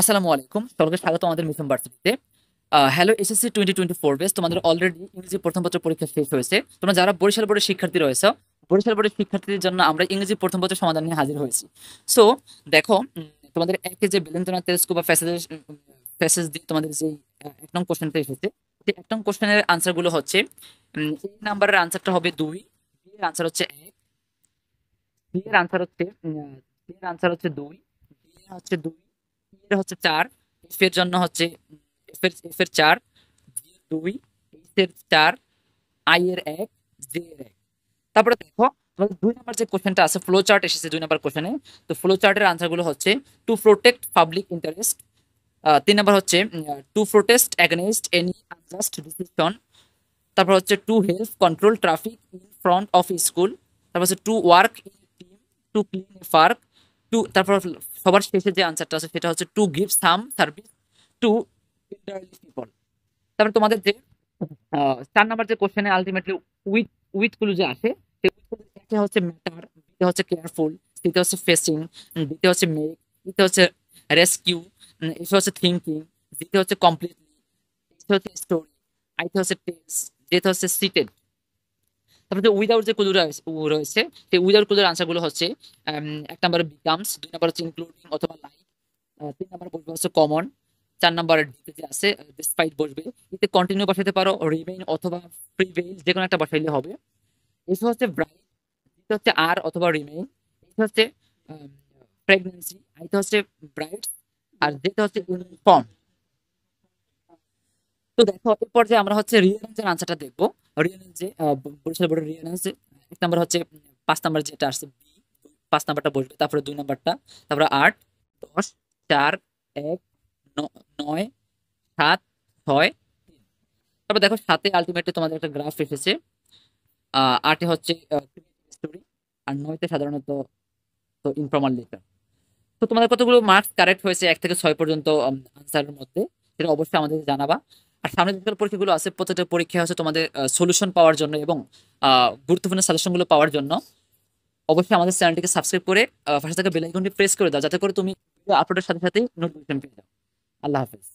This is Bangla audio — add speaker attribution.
Speaker 1: আসসালামু আলাইকুম, সকলকে স্বাগত আমাদের মিশন ভার্সিটিতে। হ্যালো এসএসসি 2024 বেস, তোমাদের অলরেডি ইংরেজি প্রথম পত্র পরীক্ষা শেষ হয়েছে। তোমরা যারা বরিশাল বোর্ডের শিক্ষার্থী রয়েছে, বরিশাল বোর্ডের শিক্ষার্থীদের জন্য আমরা ইংরেজি প্রথম পত্র সমাধান নিয়ে হাজির হয়েছি। সো দেখো, তোমাদের একে যে বেলেন্দ্রনাথ টেলিস্কোপ বা প্যাসেজ দিয়ে তোমাদের যে এক নং কোশ্চেনটা এসেছে, সেই এক নং কোশ্চেনের আনসার গুলো হচ্ছে এ নাম্বারের আনসারটা হবে 2, বি এর আনসার হচ্ছে 1, সি এর আনসার হচ্ছে সি এর আনসার হচ্ছে 2, ডি এর হচ্ছে 2, ই এর হচ্ছে 4, এফ এর জন্য হচ্ছে এফ এর 4, জি এর 2, এইচ এর 4, আই এর 1, জে এর 1। তারপরে দেখো, তোমাদের 2 নাম্বার যে কোশ্চেনটা আছে, ফ্লো চার্ট এসেছে 2 নাম্বার কোশ্চেনে। তো ফ্লো চার্টের আনসার গুলো হচ্ছে to protect public interest, 3 number হচ্ছে to protest against any unjust decision, তারপর হচ্ছে to help control traffic in front of school, তারপর হচ্ছে to work in team to clean a park, to তারপর সবার শেষে যে আনসারটা আছে সেটা হচ্ছে to give some service to elderly people. তারপরে তোমাদের যে 4 নাম্বার যে কোশ্চেনে আলটিমেটলি উইথ উইথ গুলো যে আসে, সেই উইথ গুলো একটা হচ্ছে ম্যাটার, দ্বিতীয় হচ্ছে কেয়ারফুল, তৃতীয় হচ্ছে ফেসিং, দ্বিতীয় হচ্ছে মেক, তৃতীয় হচ্ছে রেস্কিউ, এসব হচ্ছে থিঙ্কিং, দ্বিতীয় হচ্ছে কমপ্লিটলি, তৃতীয় হচ্ছে স্টোরি, আইতে হচ্ছে টেলস, যেটা হচ্ছে সিটেড। তারপরে যে উইদাউট যে কুলু রয়েছে, সেই উইদাউট কুলুর আনসার গুলো হচ্ছে 1 নাম্বার বিকামস, 2 নাম্বার হচ্ছে ইনক্লুডিং অথবা লাইক, 3 নাম্বার বসবে হচ্ছে কমন, 4 নাম্বার ডিতে যে আছে ডিসপাইট বসবে, এতে কন্টিনিউ বসাতে পারো, রিমেইন অথবা প্রিভেইল, যে কোনো একটা বসাইলে হবে। এসব হচ্ছে ব্রাইট, এটা হচ্ছে আর অথবা রিমেইন, এটা হচ্ছে প্রেগন্যান্সি, এটা হচ্ছে ব্রাইট, আর যেটা হচ্ছে ইনফর্ম। তো দেখো, এরপর যে আমরা হচ্ছে রিয়েলেন্সের আনসারটা দেখবো। রিয়েলেন্স যে বরিশাল বোর্ডের রিয়েলেন্স, 1 নাম্বার হচ্ছে 5 নাম্বার যেটা আসছে বি, 5 নাম্বারটা বসবে, তারপরে 2 নাম্বারটা, তারপরে 8, 10, 4, 1, 9, 7, 6, 3। তারপর দেখো, 7-এ আলটিমেটলি তোমাদের একটা গ্রাফ এসেছে, 8-এ হচ্ছে স্টোরি, আর 9-তে সাধারণত তো ইনফর্মাল লেটার। তো তোমাদের কতগুলো মার্কস কারেক্ট হয়েছে 1 থেকে 6 পর্যন্ত আনসারের মধ্যে, সেটা অবশ্যই আমাদের জানাবা। আর সামনে যে পরীক্ষাগুলো আছে, প্রত্যেকটা পরীক্ষা হচ্ছে তোমাদের সলিউশন পাওয়ার জন্য এবং গুরুত্বপূর্ণ সাজেশনগুলো পাওয়ার জন্য অবশ্যই আমাদের চ্যানেলটিকে সাবস্ক্রাইব করে পাশে থাকা বেল আইকনটি প্রেস করে দাও, যাতে করে তুমি আপলোডের সাথে সাথেই নোটিফিকেশন পেয়ে যাও। আল্লাহ হাফেজ।